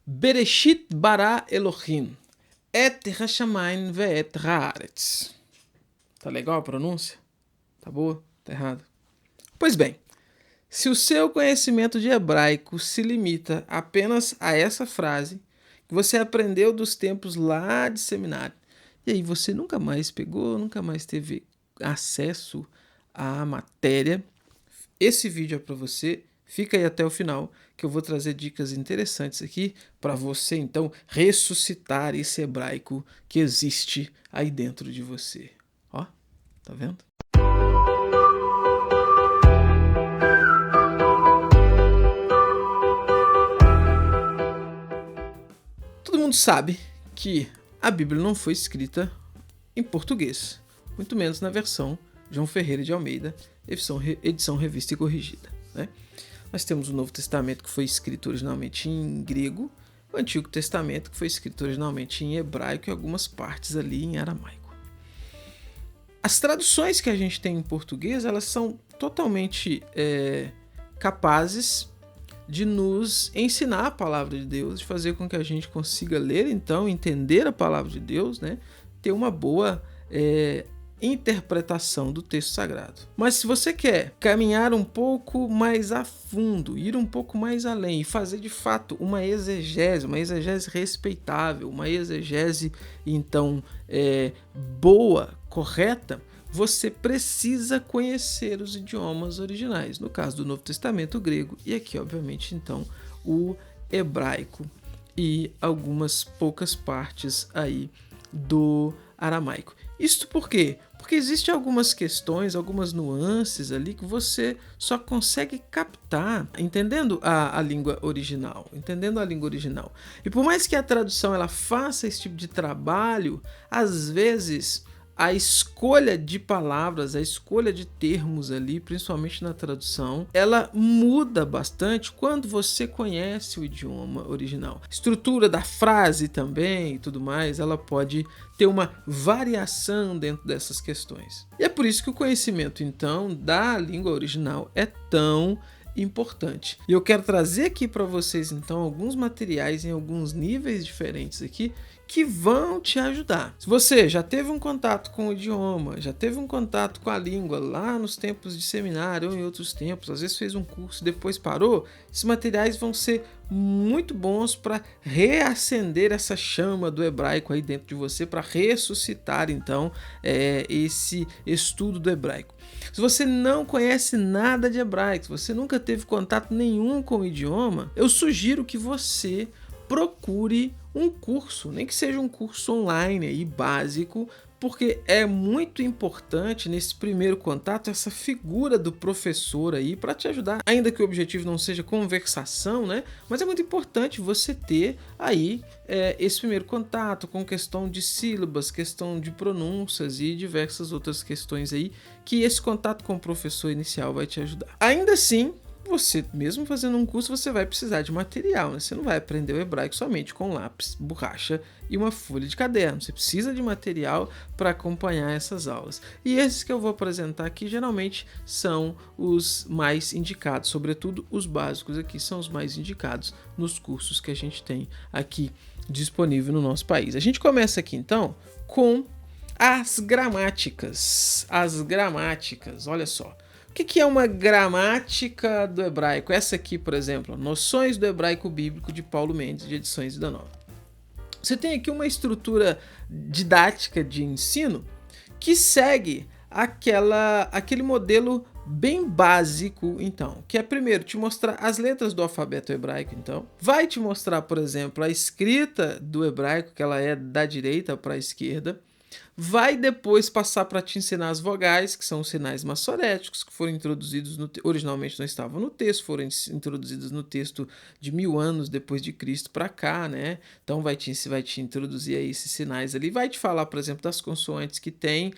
Bereshit bara Elohim, et hashamayim ve'et haaretz. Tá legal a pronúncia? Tá boa? Tá errado? Pois bem, se o seu conhecimento de hebraico se limita apenas a essa frase que você aprendeu dos tempos lá de seminário, e aí você nunca mais pegou, nunca mais teve acesso à matéria, esse vídeo é para você. Fica aí até o final que eu vou trazer dicas interessantes aqui para você então ressuscitar esse hebraico que existe aí dentro de você. Ó, tá vendo? Todo mundo sabe que a Bíblia não foi escrita em português, muito menos na versão João Ferreira de Almeida, edição revista e corrigida, né? Nós temos o Novo Testamento, que foi escrito originalmente em grego, o Antigo Testamento, que foi escrito originalmente em hebraico e algumas partes ali em aramaico. As traduções que a gente tem em português, elas são totalmente capazes de nos ensinar a palavra de Deus, de fazer com que a gente consiga ler, então, entender a palavra de Deus, né? Ter uma boa interpretação do texto sagrado. Mas se você quer caminhar um pouco mais a fundo, ir um pouco mais além e fazer de fato uma exegese respeitável, uma exegese então boa, correta, você precisa conhecer os idiomas originais. No caso do Novo Testamento, o grego, e aqui obviamente então o hebraico e algumas poucas partes aí do aramaico. Isto por quê? Porque existem algumas questões, algumas nuances ali que você só consegue captar entendendo a língua original, E por mais que a tradução ela faça esse tipo de trabalho, às vezes a escolha de palavras, a escolha de termos ali, principalmente na tradução, ela muda bastante quando você conhece o idioma original. A estrutura da frase também e tudo mais, ela pode ter uma variação dentro dessas questões. E é por isso que o conhecimento, então, da língua original é tão importante. E eu quero trazer aqui para vocês, então, alguns materiais em alguns níveis diferentes aqui, que vão te ajudar. Se você já teve um contato com o idioma, já teve um contato com a língua lá nos tempos de seminário ou em outros tempos, às vezes fez um curso e depois parou, esses materiais vão ser muito bons para reacender essa chama do hebraico aí dentro de você, para ressuscitar então esse estudo do hebraico. Se você não conhece nada de hebraico, se você nunca teve contato nenhum com o idioma, eu sugiro que você procure um curso, nem que seja um curso online aí básico, porque é muito importante nesse primeiro contato essa figura do professor aí para te ajudar, ainda que o objetivo não seja conversação, né? Mas é muito importante você ter aí esse primeiro contato com questão de sílabas, questão de pronúncias e diversas outras questões aí que esse contato com o professor inicial vai te ajudar. Ainda assim, você, mesmo fazendo um curso, você vai precisar de material, né? Você não vai aprender o hebraico somente com lápis, borracha e uma folha de caderno. Você precisa de material para acompanhar essas aulas. E esses que eu vou apresentar aqui, geralmente, são os mais indicados. Sobretudo, os básicos aqui são os mais indicados nos cursos que a gente tem aqui disponível no nosso país. A gente começa aqui, então, com as gramáticas. As gramáticas, olha só. O que é uma gramática do hebraico? Essa aqui, por exemplo, Noções do Hebraico Bíblico, de Paulo Mendes, de Edições Vida Nova. Você tem aqui uma estrutura didática de ensino que segue aquele modelo bem básico, então, que é primeiro te mostrar as letras do alfabeto hebraico, então, vai te mostrar, por exemplo, a escrita do hebraico, que ela é da direita para a esquerda, vai depois passar para te ensinar as vogais, que são os sinais massoréticos, que foram introduzidos, originalmente não estavam no texto, foram introduzidos no texto de 1000 anos depois de Cristo para cá, né? Então vai te introduzir aí esses sinais ali, vai te falar, por exemplo, das consoantes que tem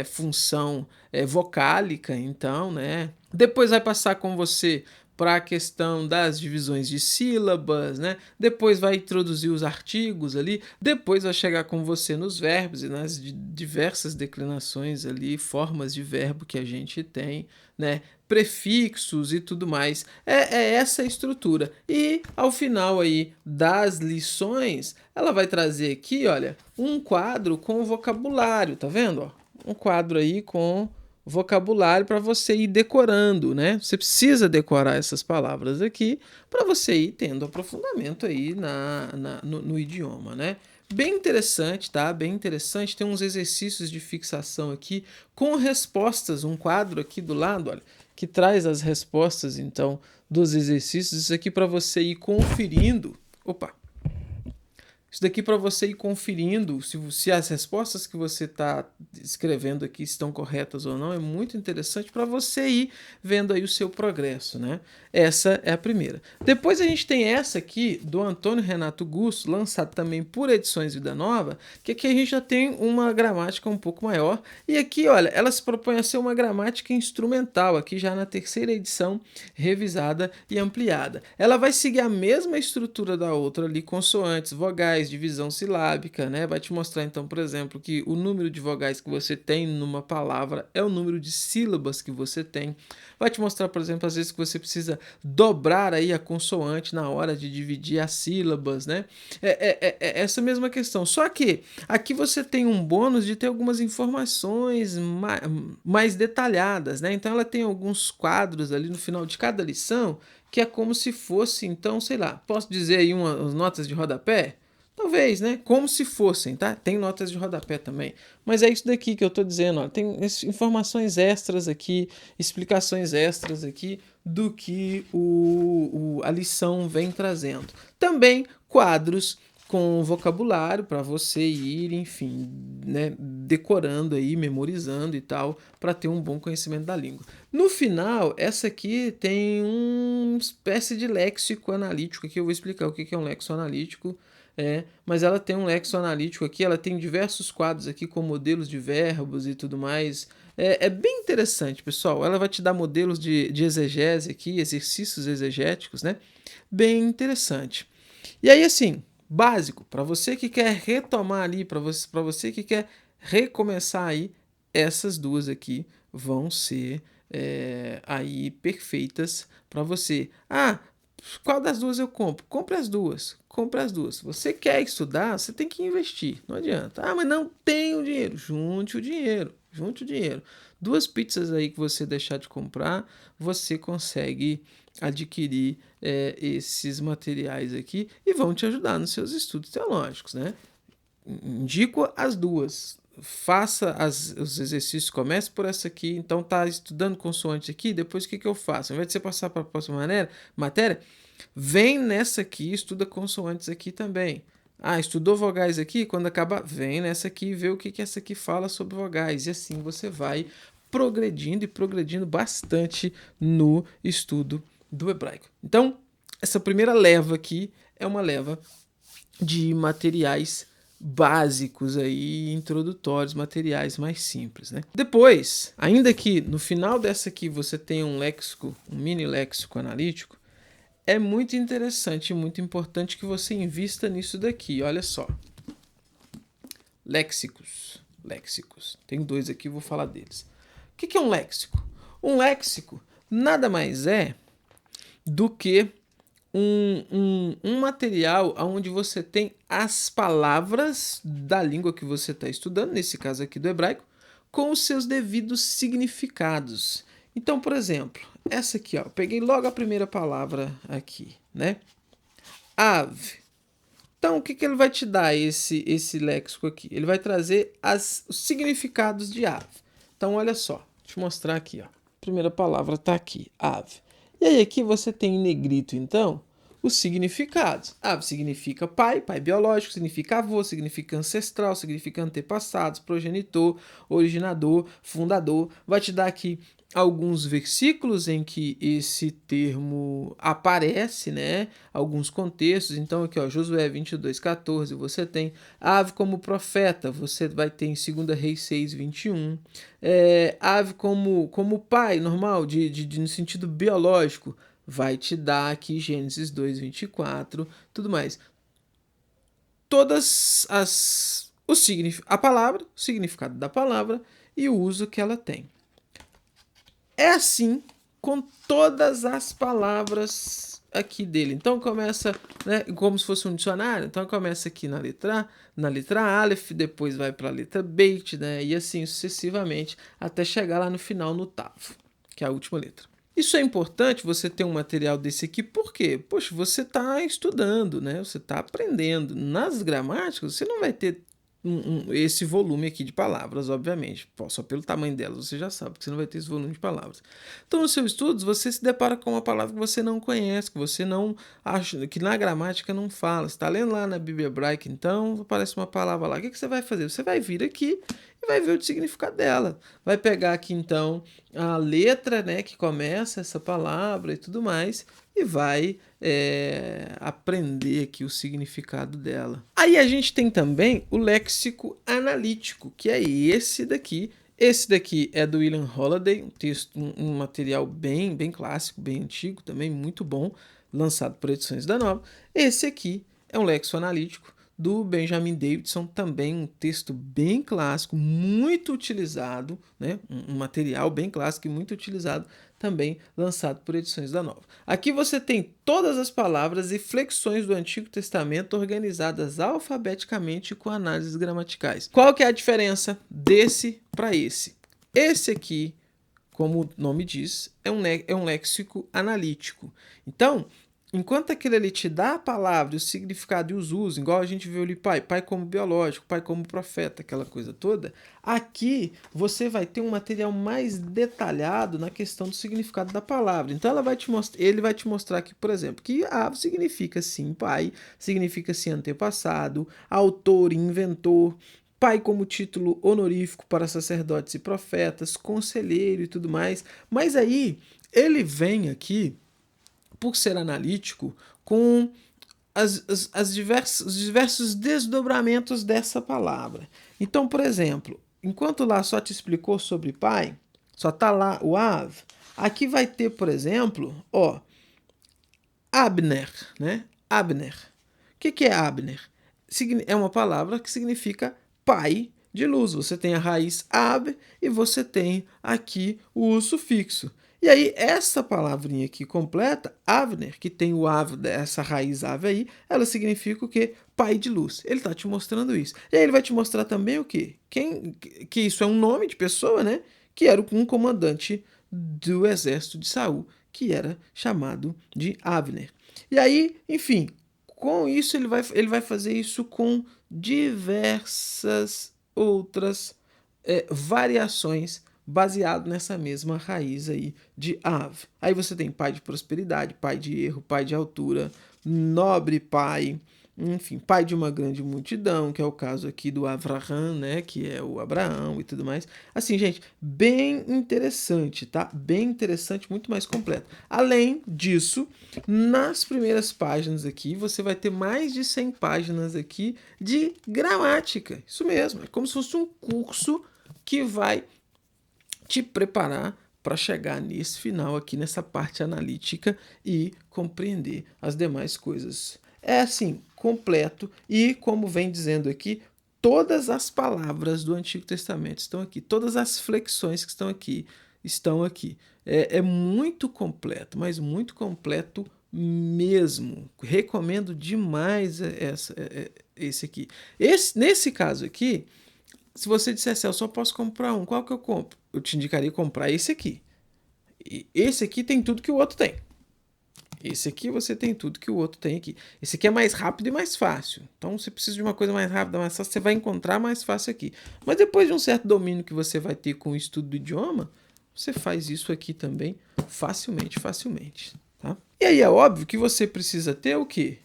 função vocálica, então, né? Depois vai passar com você para a questão das divisões de sílabas, né? Depois vai introduzir os artigos ali, depois vai chegar com você nos verbos e nas diversas declinações ali, formas de verbo que a gente tem, né? prefixos e tudo mais. É essa a estrutura. E ao final aí das lições, ela vai trazer aqui, olha, um quadro com vocabulário, tá vendo? Ó? Um quadro aí com vocabulário para você ir decorando, né? Você precisa decorar essas palavras aqui para você ir tendo aprofundamento aí no idioma, né? Bem interessante, tá? Bem interessante. Tem uns exercícios de fixação aqui com respostas, um quadro aqui do lado, olha, que traz as respostas, então, dos exercícios. Isso aqui para você ir conferindo. Opa! Isso daqui para você ir conferindo se as respostas que você está escrevendo aqui estão corretas ou não. É muito interessante para você ir vendo aí o seu progresso, né? Essa é a primeira. Depois a gente tem essa aqui do Antônio Renato Gusto, lançado também por Edições Vida Nova, que aqui a gente já tem uma gramática um pouco maior. E aqui, olha, ela se propõe a ser uma gramática instrumental, aqui já na terceira edição, revisada e ampliada. Ela vai seguir a mesma estrutura da outra ali, consoantes, vogais, divisão silábica, né? Vai te mostrar então, por exemplo, que o número de vogais que você tem numa palavra é o número de sílabas que você tem. Vai te mostrar, por exemplo, às vezes que você precisa dobrar aí a consoante na hora de dividir as sílabas, né? É essa mesma questão. Só que aqui você tem um bônus de ter algumas informações mais detalhadas, né? Então ela tem alguns quadros ali no final de cada lição que é como se fosse, então, sei lá, posso dizer aí umas notas de rodapé? Talvez, né? Como se fossem, tá? Tem notas de rodapé também. Mas é isso daqui que eu tô dizendo, ó. Tem informações extras aqui, explicações extras aqui do que a lição vem trazendo. Também quadros com vocabulário para você ir, enfim, né, decorando aí, memorizando e tal, para ter um bom conhecimento da língua. No final, essa aqui tem uma espécie de léxico analítico, aqui eu vou explicar o que é um léxico analítico. Mas ela tem um léxico analítico aqui, ela tem diversos quadros aqui com modelos de verbos e tudo mais. É bem interessante, pessoal. Ela vai te dar modelos de exegese aqui, exercícios exegéticos, né? Bem interessante. E aí, assim, básico, para você que quer retomar ali, para você que quer recomeçar aí, essas duas aqui vão ser aí perfeitas para você. Ah, qual das duas eu compro? Compre as duas. Compre as duas. Se você quer estudar, você tem que investir. Não adianta. Ah, mas não tenho dinheiro. Junte o dinheiro. Junte o dinheiro. Duas pizzas aí que você deixar de comprar, você consegue adquirir esses materiais aqui e vão te ajudar nos seus estudos teológicos, né? Indico as duas. Faça os exercícios, comece por essa aqui. Então tá estudando consoante aqui, depois o que eu faço? Ao invés de você passar para a próxima matéria, vem nessa aqui, estuda consoantes aqui também. Ah, estudou vogais aqui? Quando acabar, vem nessa aqui e vê o que essa aqui fala sobre vogais. E assim você vai progredindo e progredindo bastante no estudo do hebraico. Então, essa primeira leva aqui é uma leva de materiais básicos aí, introdutórios, materiais mais simples, né? Depois, ainda que no final dessa aqui você tenha um léxico, um mini léxico analítico, é muito interessante e muito importante que você invista nisso daqui. Olha só. Léxicos. Tem dois aqui, vou falar deles. O que é um léxico? Um léxico nada mais é do que um material onde você tem as palavras da língua que você está estudando, nesse caso aqui do hebraico, com os seus devidos significados. Então, por exemplo, essa aqui, ó, eu peguei logo a primeira palavra aqui, né? Ave. Então, o que ele vai te dar, esse léxico aqui? Ele vai trazer os significados de ave. Então, olha só, deixa eu mostrar aqui, ó. A primeira palavra está aqui, ave. E aí aqui você tem em negrito, então, os significados. Ave significa pai, pai biológico, significa avô, significa ancestral, significa antepassados, progenitor, originador, fundador. Vai te dar aqui alguns versículos em que esse termo aparece, né? Alguns contextos. Então aqui, ó, Josué 22:14, você tem ave como profeta, você vai ter em 2 Reis 6:21. Ave como pai, normal, no sentido biológico, vai te dar aqui Gênesis 2:24, tudo mais. Todas a palavra, o significado da palavra e o uso que ela tem. É assim com todas as palavras aqui dele. Então começa, né, como se fosse um dicionário. Então começa aqui na letra Aleph, depois vai para a letra Beit, né, e assim sucessivamente até chegar lá no final no Tav, que é a última letra. Isso é importante você ter um material desse aqui, por quê? Poxa, você está estudando, né? Você está aprendendo. Nas gramáticas, você não vai ter esse volume aqui de palavras, obviamente. Só pelo tamanho delas você já sabe que você não vai ter esse volume de palavras. Então, nos seus estudos, você se depara com uma palavra que você não conhece, que você não acha, que na gramática não fala. Você está lendo lá na Bíblia hebraica, então aparece uma palavra lá. O que você vai fazer? Você vai vir aqui e vai ver o significado dela. Vai pegar aqui, então, a letra, né, que começa essa palavra e tudo mais, e vai aprender aqui o significado dela. Aí a gente tem também o léxico analítico, que é esse daqui. Esse daqui é do William Holiday, um texto, um material bem clássico, bem antigo, também muito bom, lançado por Edições da Nova. Esse aqui é um léxico analítico do Benjamin Davidson, também um texto bem clássico, muito utilizado, né? Um material bem clássico e muito utilizado, também lançado por Edições da Nova. Aqui você tem todas as palavras e flexões do Antigo Testamento organizadas alfabeticamente com análises gramaticais. Qual que é a diferença desse para esse? Esse aqui, como o nome diz, é um léxico analítico. Então, enquanto aquele ali te dá a palavra, o significado e os usos, igual a gente viu ali, pai como biológico, pai como profeta, aquela coisa toda, aqui você vai ter um material mais detalhado na questão do significado da palavra. Então ele vai te mostrar aqui, por exemplo, que Av significa sim pai, significa sim antepassado, autor, inventor, pai como título honorífico para sacerdotes e profetas, conselheiro e tudo mais. Mas aí ele vem aqui, por ser analítico, com os diversos desdobramentos dessa palavra. Então, por exemplo, enquanto lá só te explicou sobre pai, só tá lá o Av, aqui vai ter, por exemplo, ó, Abner, né? Abner. O que é Abner? É uma palavra que significa pai de luz. Você tem a raiz ab e você tem aqui o sufixo. E aí, essa palavrinha aqui completa, Avner, que tem o av, essa raiz ave aí, ela significa o quê? Pai de luz. Ele está te mostrando isso. E aí ele vai te mostrar também o quê? Que isso é um nome de pessoa, né? Que era um comandante do exército de Saul, que era chamado de Avner. E aí, enfim, com isso ele vai fazer isso com diversas outras variações baseado nessa mesma raiz aí de Av. Aí você tem pai de prosperidade, pai de erro, pai de altura, nobre pai, enfim, pai de uma grande multidão, que é o caso aqui do Avraham, né, que é o Abraão e tudo mais. Assim, gente, bem interessante, tá? Bem interessante, muito mais completo. Além disso, nas primeiras páginas aqui, você vai ter mais de 100 páginas aqui de gramática. Isso mesmo, é como se fosse um curso que vai te preparar para chegar nesse final aqui, nessa parte analítica e compreender as demais coisas. É assim, completo e, como vem dizendo aqui, todas as palavras do Antigo Testamento estão aqui, todas as flexões que estão aqui. É muito completo, mas muito completo mesmo. Recomendo demais esse aqui. Nesse caso aqui, se você dissesse, eu só posso comprar um, qual que eu compro? Eu te indicaria comprar esse aqui. E esse aqui tem tudo que o outro tem. Esse aqui você tem tudo que o outro tem aqui. Esse aqui é mais rápido e mais fácil. Então, se precisa de uma coisa mais rápida, mais fácil, você vai encontrar mais fácil aqui. Mas depois de um certo domínio que você vai ter com o estudo do idioma, você faz isso aqui também facilmente. Tá? E aí é óbvio que você precisa ter o quê?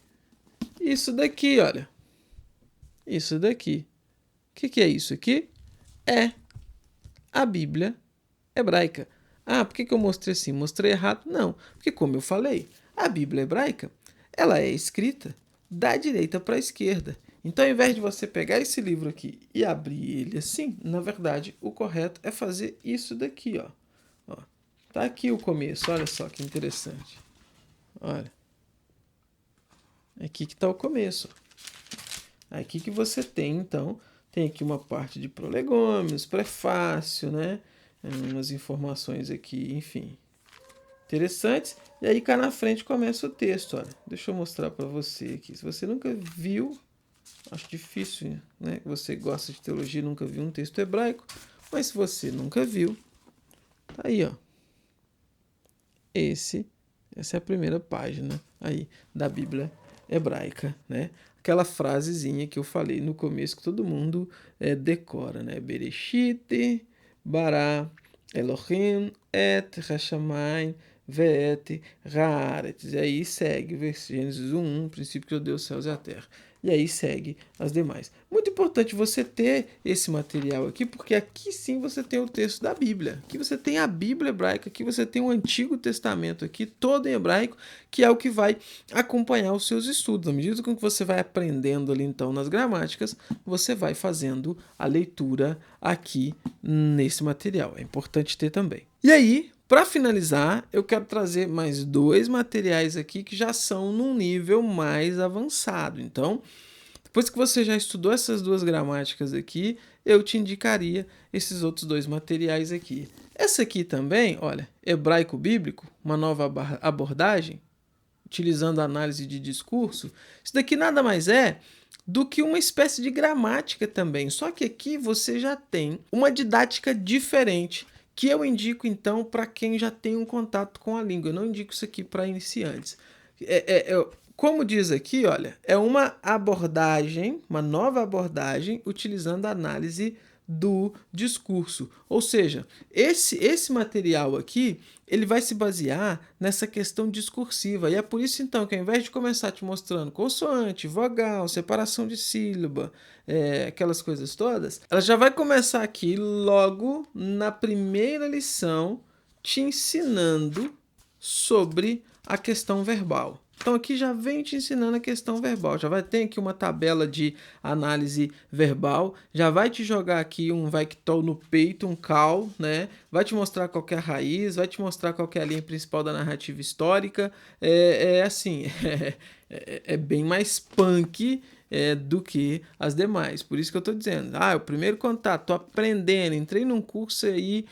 Isso daqui, olha. Isso daqui. O que é isso aqui? É a Bíblia hebraica. Ah, por que eu mostrei assim? Mostrei errado? Não, porque como eu falei, a Bíblia hebraica, ela é escrita da direita para a esquerda. Então, ao invés de você pegar esse livro aqui e abrir ele assim, na verdade, o correto é fazer isso daqui, ó. Tá aqui o começo, olha só que interessante. Olha. Aqui que tá o começo. Aqui que você tem, então, tem aqui uma parte de prolegômenos, prefácio, né? Umas informações aqui, enfim. interessantes. E aí cá na frente começa o texto, olha. Deixa eu mostrar para você aqui. Se você nunca viu, acho difícil, né? Que você gosta de teologia e nunca viu um texto hebraico. Mas se você nunca viu, tá aí, ó. Essa é a primeira página aí da Bíblia hebraica, né? Aquela frasezinha que eu falei no começo que todo mundo decora, né? Bereshit, bara, Elohim, et hashamayim, ve'et haaretz. E aí segue Gênesis 1, princípio que Deus os céus e a terra. E aí segue as demais. Muito importante você ter esse material aqui, porque aqui sim você tem o texto da Bíblia. Aqui você tem a Bíblia hebraica, aqui você tem o Antigo Testamento aqui, todo em hebraico, que é o que vai acompanhar os seus estudos. À medida que você vai aprendendo ali então nas gramáticas, você vai fazendo a leitura aqui nesse material. É importante ter também. E aí, para finalizar, eu quero trazer mais 2 materiais aqui que já são num nível mais avançado. Então, depois que você já estudou essas 2 gramáticas aqui, eu te indicaria esses outros 2 materiais aqui. Essa aqui também, olha, hebraico bíblico, uma nova abordagem, utilizando a análise de discurso. Isso daqui nada mais é do que uma espécie de gramática também. Só que aqui você já tem uma didática diferente, que eu indico então para quem já tem um contato com a língua. Eu não indico isso aqui para iniciantes. Como diz aqui, olha, é uma abordagem, uma nova abordagem utilizando a análise do discurso. Ou seja, esse material aqui, ele vai se basear nessa questão discursiva. E é por isso, então, que ao invés de começar te mostrando consoante, vogal, separação de sílaba, aquelas coisas todas, ela já vai começar aqui logo na primeira lição te ensinando sobre a questão verbal. Então aqui já vem te ensinando a questão verbal, já vai ter aqui uma tabela de análise verbal, já vai te jogar aqui um Vectol no peito, um cal, né? Vai te mostrar qual é a raiz, vai te mostrar qual é a linha principal da narrativa histórica. É bem mais punk do que as demais. Por isso que eu estou dizendo, o primeiro contato, tô aprendendo, entrei num curso aí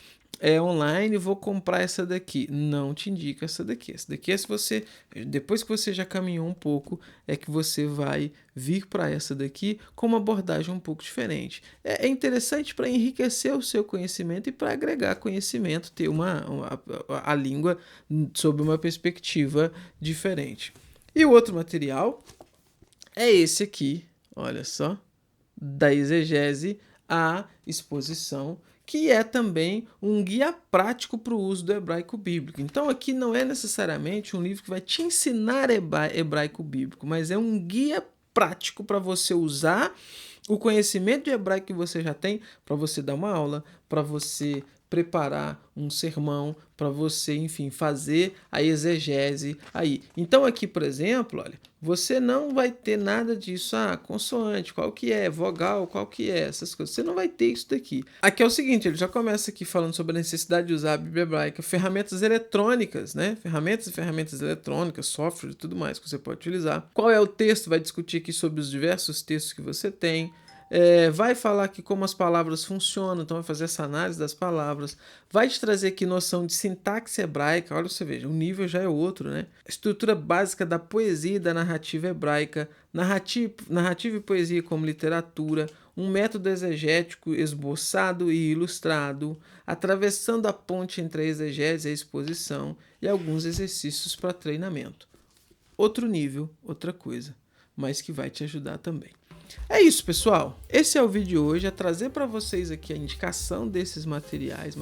online, vou comprar essa daqui. Não te indica essa daqui. Essa daqui é se você, depois que você já caminhou um pouco, é que você vai vir para essa daqui com uma abordagem um pouco diferente. É interessante para enriquecer o seu conhecimento e para agregar conhecimento, ter a língua sob uma perspectiva diferente. E o outro material é esse aqui, olha só, da exegese à exposição, que é também um guia prático para o uso do hebraico bíblico. Então aqui não é necessariamente um livro que vai te ensinar hebraico bíblico, mas é um guia prático para você usar o conhecimento de hebraico que você já tem para você dar uma aula, para você preparar um sermão, para você, enfim, fazer a exegese aí. Então aqui, por exemplo, olha, você não vai ter nada disso, consoante, qual que é, vogal, qual que é, essas coisas. Você não vai ter isso daqui. Aqui é o seguinte, ele já começa aqui falando sobre a necessidade de usar a Bíblia hebraica, ferramentas eletrônicas, né? Ferramentas eletrônicas, software e tudo mais que você pode utilizar. Qual é o texto? Vai discutir aqui sobre os diversos textos que você tem. Vai falar aqui como as palavras funcionam, então vai fazer essa análise das palavras, vai te trazer aqui noção de sintaxe hebraica, olha, você veja, o nível já é outro, né? Estrutura básica da poesia e da narrativa hebraica, narrativa e poesia como literatura, um método exegético esboçado e ilustrado, atravessando a ponte entre a exegese e a exposição e alguns exercícios para treinamento. Outro nível, outra coisa, mas que vai te ajudar também. É isso, pessoal. Esse é o vídeo de hoje, é trazer para vocês aqui a indicação desses materiais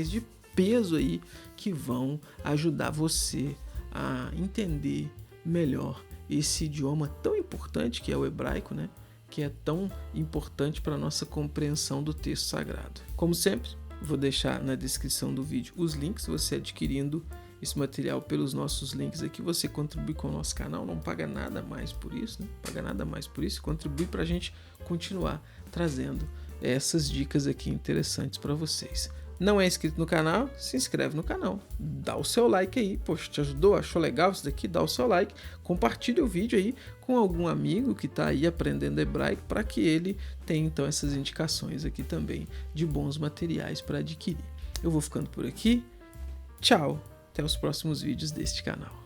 de peso aí que vão ajudar você a entender melhor esse idioma tão importante que é o hebraico, né? Que é tão importante para a nossa compreensão do texto sagrado. Como sempre, vou deixar na descrição do vídeo os links, você adquirindo esse material pelos nossos links aqui, você contribui com o nosso canal, não paga nada mais por isso, né? Paga nada mais por isso, contribui para a gente continuar trazendo essas dicas aqui interessantes para vocês. Não é inscrito no canal? Se inscreve no canal, dá o seu like aí, poxa, te ajudou, achou legal isso daqui? Dá o seu like, compartilha o vídeo aí com algum amigo que está aí aprendendo hebraico para que ele tenha então essas indicações aqui também de bons materiais para adquirir. Eu vou ficando por aqui, tchau! até os próximos vídeos deste canal.